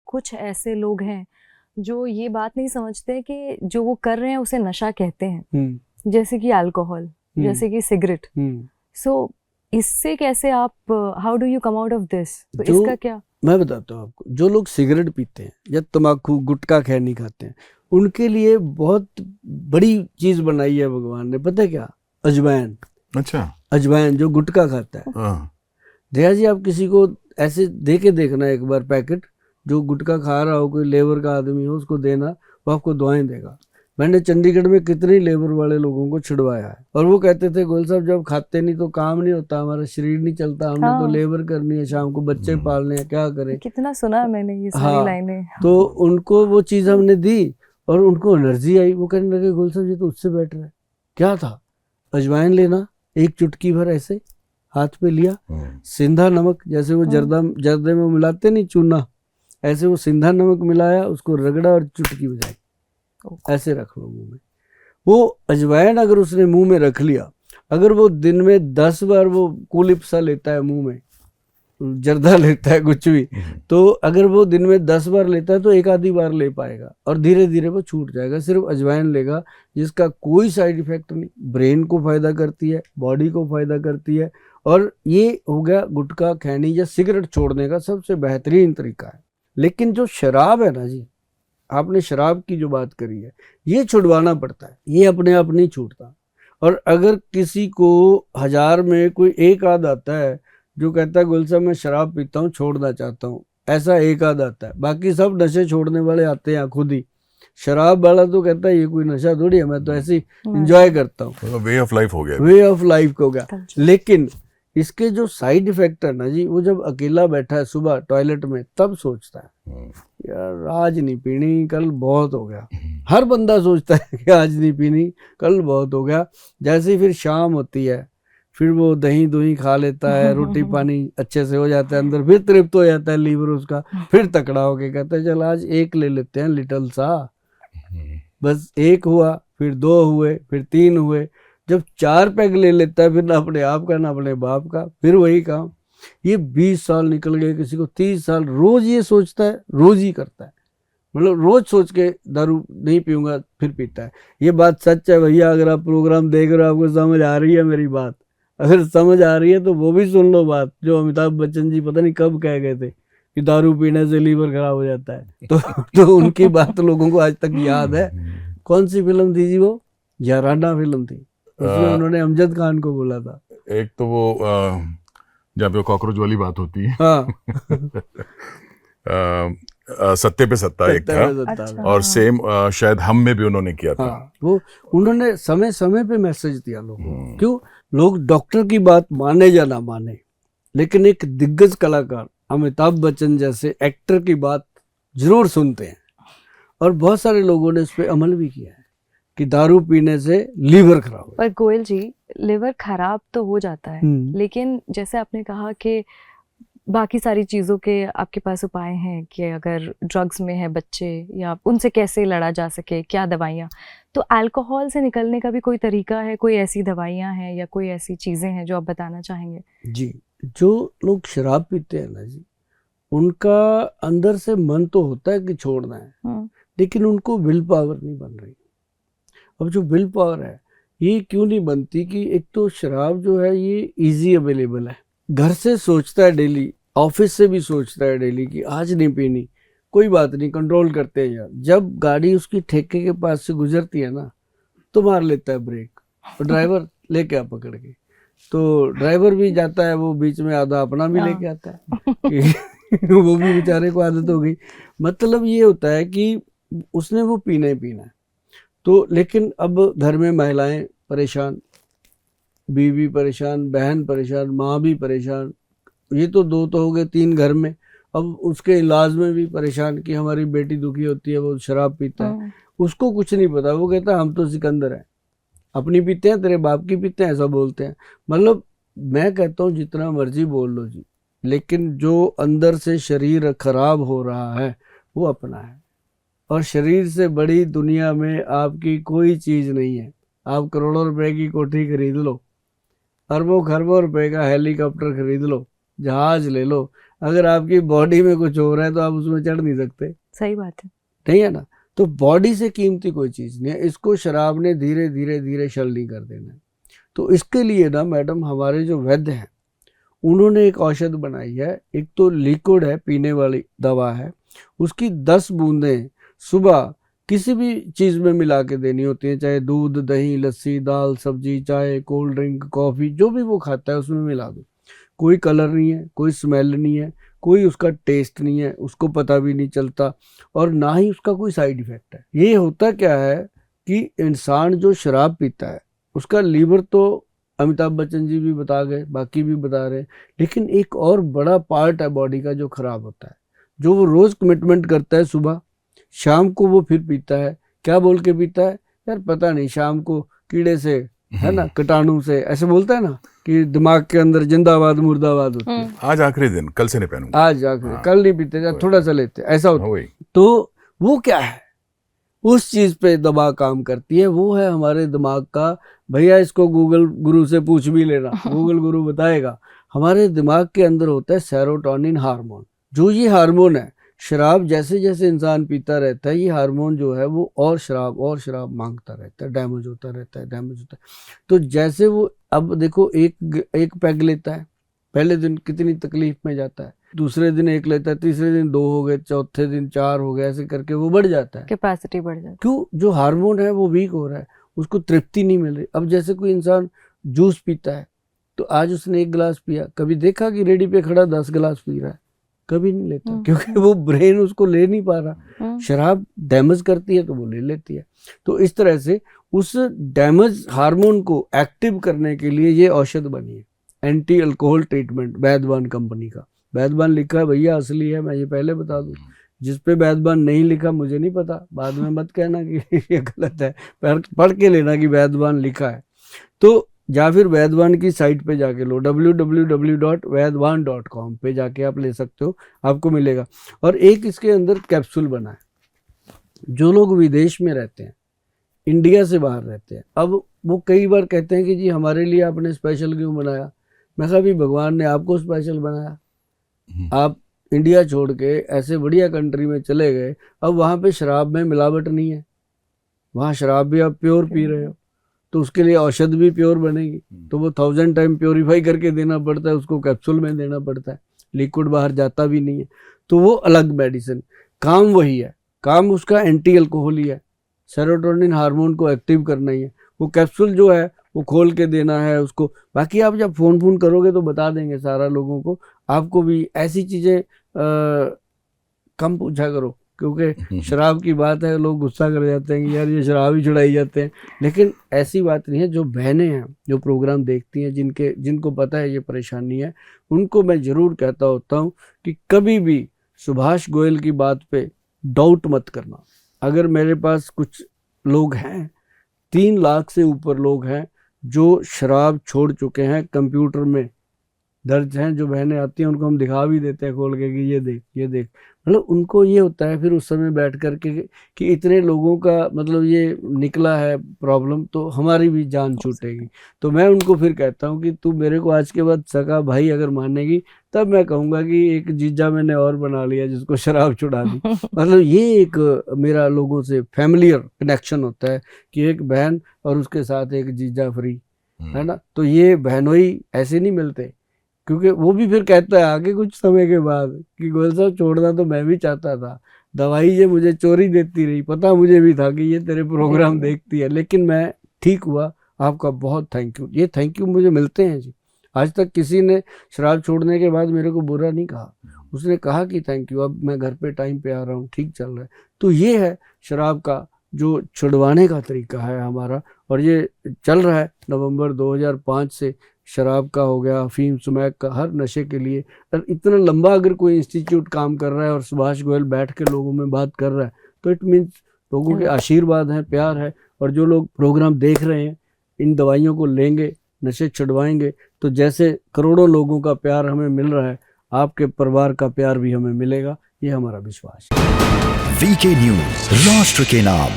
कुछ ऐसे लोग हैं जो ये बात नहीं समझते कि जो वो कर रहे हैं उसे नशा कहते हैं, जैसे कि अल्कोहल, जैसे कि सिगरेट। सो इससे कैसे आप, how do you come out of this? तो इसका क्या? मैं बताता हूँ आपको, जो लोग सिगरेट पीते हैं या तम्बाकू गुटखा खैनी खाते हैं, उनके लिए बहुत बड़ी चीज बनाई है भगवान ने, पता है क्या? अजवाइन। अच्छा, अजवाइन जो गुटखा खाता है। दया जी, आप किसी को ऐसे दे के देखना एक बार पैकेट, जो गुटखा खा रहा हो, कोई लेबर का आदमी हो, उसको देना, वो आपको दुआएं देगा। मैंने चंडीगढ़ में कितने लेबर वाले लोगों को छिड़वाया है, और वो कहते थे गोयल साहब जब खाते नहीं तो काम नहीं होता, हमारा शरीर नहीं चलता, हमने तो लेबर करनी है, शाम को बच्चे पालने हैं, क्या करें। कितना सुना है मैंने ये सारी लाइनें। तो उनको वो चीज हमने दी और उनको एनर्जी आई। वो कहने लगे गोयल साहब ये तो उससे बेटर है। क्या था? अजवाइन लेना, एक चुटकी भर ऐसे हाथ पे लिया, सिंधा नमक, जैसे वो जर्दे में मिलाते नहीं चूना, ऐसे वो सिंधा नमक मिलाया, उसको रगड़ा और चुटकी बजाई, ऐसे रख लो मुंह में। वो अजवाइन अगर उसने मुंह में रख लिया, अगर वो दिन में 10 बार वो कुलिप्सा लेता है, मुंह में जर्दा लेता है, कुछ भी, तो अगर वो दिन में 10 बार लेता है तो एक आधी बार ले पाएगा और धीरे धीरे वो छूट जाएगा। सिर्फ अजवाइन लेगा, जिसका कोई साइड इफेक्ट नहीं, ब्रेन को फायदा करती है, बॉडी को फायदा करती है। और ये हो गया गुटखा खैनी या सिगरेट छोड़ने का सबसे बेहतरीन तरीका है। लेकिन जो शराब है ना जी, आपने शराब की जो बात करी है, ये छुड़वाना पड़ता है, ये अपने आप नहीं छूटता। और अगर किसी को 1000 में कोई एक आध आता है जो कहता है गुल साहब मैं शराब पीता हूँ, छोड़ना चाहता हूँ, ऐसा एक आध आता है, बाकी सब नशे छोड़ने वाले आते हैं खुद ही। शराब वाला तो कहता है ये कोई नशा थोड़ी है, मैं तो ऐसे इंजॉय करता हूँ, वे ऑफ लाइफ हो गया, वे ऑफ लाइफ हो गया। लेकिन इसके जो साइड इफेक्ट है ना जी, वो जब अकेला बैठा है सुबह टॉयलेट में, तब सोचता है यार आज नहीं पीनी, कल बहुत हो गया। हर बंदा सोचता है कि आज नहीं पीनी, कल बहुत हो गया। जैसे ही फिर शाम होती है, फिर वो दही दुही खा लेता है, रोटी पानी अच्छे से हो जाता है अंदर, फिर तृप्त हो जाता है लीवर उसका, फिर तकड़ा होके कहता है चल आज एक ले लेते हैं लिटिल सा। बस एक हुआ, फिर 2 हुए, फिर 3 हुए, जब 4 पैग ले लेता है, फिर ना अपने आप का ना अपने बाप का, फिर वही काम। ये 20 साल निकल गए, किसी को 30 साल, रोज ये सोचता है, रोज ही करता है, मतलब रोज सोच के दारू नहीं पीऊंगा, फिर पीता है। ये बात सच है भैया, अगर आप प्रोग्राम देख रहे हो, आपको समझ आ रही है मेरी बात, अगर समझ आ रही है तो वो भी सुन लो बात, जो अमिताभ बच्चन जी पता नहीं कब कह गए थे कि दारू पीने से लीवर खराब हो जाता है। तो उनकी बात लोगों को आज तक याद है। कौन सी फिल्म थी जी वो? याराना फिल्म थी, उसमें उन्होंने अमजद खान को बोला था। एक तो वो जहाँ पे कॉकरोच वाली बात होती है, हाँ। सत्ते पे सत्ता एक था। अच्छा। और सेम शायद हम में भी उन्होंने किया था। हाँ, वो उन्होंने समय समय पे मैसेज दिया लोगों को। क्यों? लोग डॉक्टर की बात माने या ना माने, लेकिन एक दिग्गज कलाकार अमिताभ बच्चन जैसे एक्टर की बात जरूर सुनते हैं। और बहुत सारे लोगों ने इस पे अमल भी किया है कि दारू पीने से लीवर खराब। पर गोयल जी, लिवर खराब तो हो जाता है, लेकिन जैसे आपने कहा कि बाकी सारी चीज़ों के आपके पास उपाय हैं कि अगर ड्रग्स में है बच्चे या उनसे कैसे लड़ा जा सके, क्या दवाइयाँ, तो अल्कोहल से निकलने का भी कोई तरीका है? कोई ऐसी दवाइयाँ हैं या कोई ऐसी चीज़ें हैं जो आप बताना चाहेंगे? जी, जो लोग शराब पीते हैं ना जी, उनका अंदर से मन तो होता है कि छोड़ना है, लेकिन उनको विल पावर नहीं बन रही। अब जो विल पावर है ये क्यों नहीं बनती कि एक तो शराब जो है ये इजी अवेलेबल है, घर से सोचता है डेली, ऑफिस से भी सोचता है डेली कि आज नहीं पीनी, कोई बात नहीं, कंट्रोल करते हैं यार। जब गाड़ी उसकी ठेके के पास से गुजरती है ना, तो मार लेता है ब्रेक, और ड्राइवर लेके आ पकड़ के, तो ड्राइवर भी जाता है, वो बीच में आधा अपना भी लेके आता है वो भी बेचारे को आदत हो गई। मतलब ये होता है कि उसने वो पीना ही पीना है। तो लेकिन अब घर में महिलाएं परेशान, बीवी परेशान, बहन परेशान, माँ भी परेशान, ये तो 2 तो हो गए, 3 घर में। अब उसके इलाज में भी परेशान कि हमारी बेटी दुखी होती है, वो शराब पीता है, उसको कुछ नहीं पता, वो कहता है हम तो सिकंदर हैं, अपनी पीते हैं, तेरे बाप की पीते हैं, ऐसा बोलते हैं। मतलब मैं कहता हूँ जितना मर्जी बोल लो जी, लेकिन जो अंदर से शरीर खराब हो रहा है वो अपना है। और शरीर से बड़ी दुनिया में आपकी कोई चीज नहीं है। आप करोड़ों रुपए की कोठी खरीद लो, अरबों खरबों रुपए का हेलीकॉप्टर खरीद लो, जहाज ले लो, अगर आपकी बॉडी में कुछ हो रहा है तो आप उसमें चढ़ नहीं सकते। सही बात है। नहीं है ना। तो बॉडी से कीमती कोई चीज नहीं है, इसको शराब ने धीरे धीरे धीरे शल नहीं कर देना है। तो इसके लिए ना मैडम हमारे जो वैद्य हैं उन्होंने एक औषध बनाई है। एक तो लिक्विड है, पीने वाली दवा है, उसकी 10 बूंदें सुबह किसी भी चीज में मिला के देनी होती है, चाहे दूध, दही, लस्सी, दाल, सब्जी, चाय, कोल्ड ड्रिंक, कॉफी, जो भी वो खाता है उसमें मिला दो। कोई कलर नहीं है, कोई स्मेल नहीं है, कोई उसका टेस्ट नहीं है, उसको पता भी नहीं चलता, और ना ही उसका कोई साइड इफेक्ट है। ये होता क्या है कि इंसान जो शराब पीता है उसका लीवर तो अमिताभ बच्चन जी भी बता गए, बाकी भी बता रहे, लेकिन एक और बड़ा पार्ट है बॉडी का जो खराब होता है, जो वो रोज कमिटमेंट करता है, सुबह शाम को वो फिर पीता है। क्या बोल के पीता है यार, पता नहीं, शाम को कीड़े से, है ना, कीटाणु से, ऐसे बोलता है ना कि दिमाग के अंदर जिंदाबाद मुर्दाबाद होती है। आज आखिरी दिन, कल से नहीं पहनूंगा, आज आखिरी, कल नहीं पीते, थोड़ा सा लेते, ऐसा होता है। तो वो क्या है, उस चीज पे दबा काम करती है, वो है हमारे दिमाग का। भैया इसको गूगल गुरु से पूछ भी लेना, गूगल गुरु बताएगा। हमारे दिमाग के अंदर होता है सेरोटोनिन हार्मोन। जो ये हार्मोन है, शराब जैसे जैसे इंसान पीता रहता है, ये हार्मोन जो है वो और शराब मांगता रहता है, डैमेज होता रहता है। तो जैसे वो, अब देखो, एक पैग लेता है, पहले दिन कितनी तकलीफ में जाता है, दूसरे दिन 1 लेता है, तीसरे दिन 2 हो गए, चौथे दिन 4 हो गए, ऐसे करके वो बढ़ जाता है, कैपेसिटी बढ़ जाती है। क्यों? जो हार्मोन है वो वीक हो रहा है, उसको तृप्ति नहीं मिल रही। अब जैसे कोई इंसान जूस पीता है, तो आज उसने 1 गिलास पिया, कभी देखा कि रेडी पे खड़ा 10 गिलास पी रहा है? कभी नहीं लेता, क्योंकि वो ब्रेन उसको ले नहीं पा रहा। शराब डैमेज करती है तो वो ले लेती है। तो इस तरह से उस डैमेज हार्मोन को एक्टिव करने के लिए ये औषध बनी है, एंटी अल्कोहल ट्रीटमेंट, वैद्यवान कंपनी का। वैद्यवान लिखा है भैया, असली है, मैं ये पहले बता दूं। जिस पे वैद्यवान नहीं लिखा मुझे नहीं पता, बाद में मत कहना कि ये गलत है, पढ़ के लेना कि वैद्यवान लिखा है। तो या फिर वैद्यवान की साइट पे जाके लो, www.vaidwan.com पे जाके आप ले सकते हो, आपको मिलेगा। और एक इसके अंदर कैप्सूल बना है। जो लोग विदेश में रहते हैं, इंडिया से बाहर रहते हैं, अब वो कई बार कहते हैं कि जी हमारे लिए आपने स्पेशल क्यों बनाया? मैं कहा भी भगवान ने आपको स्पेशल बनाया, आप इंडिया छोड़ के ऐसे बढ़िया कंट्री में चले गए, अब वहाँ पे शराब में मिलावट नहीं है, वहाँ शराब भी आप प्योर पी रहे हो, तो उसके लिए औषध भी प्योर बनेगी, तो वो 1000 टाइम प्योरीफाई करके देना पड़ता है, उसको कैप्सूल में देना पड़ता है, लिक्विड बाहर जाता भी नहीं है। तो वो अलग मेडिसिन, काम वही है, काम उसका एंटी अल्कोहल ही है, सेरोटोनिन हार्मोन को एक्टिव करना ही है। वो कैप्सूल जो है वो खोल के देना है उसको। बाकी आप जब फोन करोगे तो बता देंगे सारा लोगों को। आपको भी ऐसी चीज़ें कम पूछा करो, क्योंकि शराब की बात है, लोग गुस्सा कर जाते हैं कि यार ये शराब ही छुड़ाई जाते हैं, लेकिन ऐसी बात नहीं है। जो बहनें हैं, जो प्रोग्राम देखती हैं, जिनको पता है ये परेशानी है, उनको मैं ज़रूर कहता होता हूँ कि कभी भी सुभाष गोयल की बात पे डाउट मत करना। अगर मेरे पास कुछ लोग हैं, 3 लाख से ऊपर लोग हैं जो शराब छोड़ चुके हैं, कंप्यूटर में दर्ज हैं। जो बहनें आती हैं उनको हम दिखा भी देते हैं खोल के कि ये देख, मतलब उनको ये होता है फिर उस समय बैठ कर के कि इतने लोगों का मतलब ये निकला है प्रॉब्लम, तो हमारी भी जान छूटेगी। तो मैं उनको फिर कहता हूँ कि तू मेरे को आज के बाद सगा भाई अगर मानेगी, तब मैं कहूँगा कि एक जीजा मैंने और बना लिया जिसको शराब छुड़ा दी। मतलब ये एक मेरा लोगों से फैमिलियर कनेक्शन होता है कि एक बहन और उसके साथ एक जीजा फ्री, है ना। तो ये बहनोई ऐसे नहीं मिलते, क्योंकि वो भी फिर कहता है आगे कुछ समय के बाद कि गोयल साहब छोड़ना तो मैं भी चाहता था, दवाई ये मुझे चोरी देती रही, पता मुझे भी था कि ये तेरे प्रोग्राम देखती है, लेकिन मैं ठीक हुआ। आपका बहुत थैंक यू। ये थैंक यू मुझे मिलते हैं जी। आज तक किसी ने शराब छोड़ने के बाद मेरे को बुरा नहीं कहा, उसने कहा कि थैंक यू, अब मैं घर पे टाइम पे आ रहा हूँ, ठीक चल रहा है। तो ये है शराब का जो छुड़वाने का तरीका है हमारा, और ये चल रहा है नवंबर 2005 से। शराब का हो गया, अफीम, स्मैक का, हर नशे के लिए। और इतना लंबा अगर कोई इंस्टीट्यूट काम कर रहा है और सुभाष गोयल बैठ के लोगों में बात कर रहा है, तो इट मीन्स लोगों के आशीर्वाद है, प्यार है। और जो लोग प्रोग्राम देख रहे हैं, इन दवाइयों को लेंगे, नशे छुड़वाएंगे, तो जैसे करोड़ों लोगों का प्यार हमें मिल रहा है, आपके परिवार का प्यार भी हमें मिलेगा, ये हमारा विश्वास है। वीके न्यूज, राष्ट्र के नाम।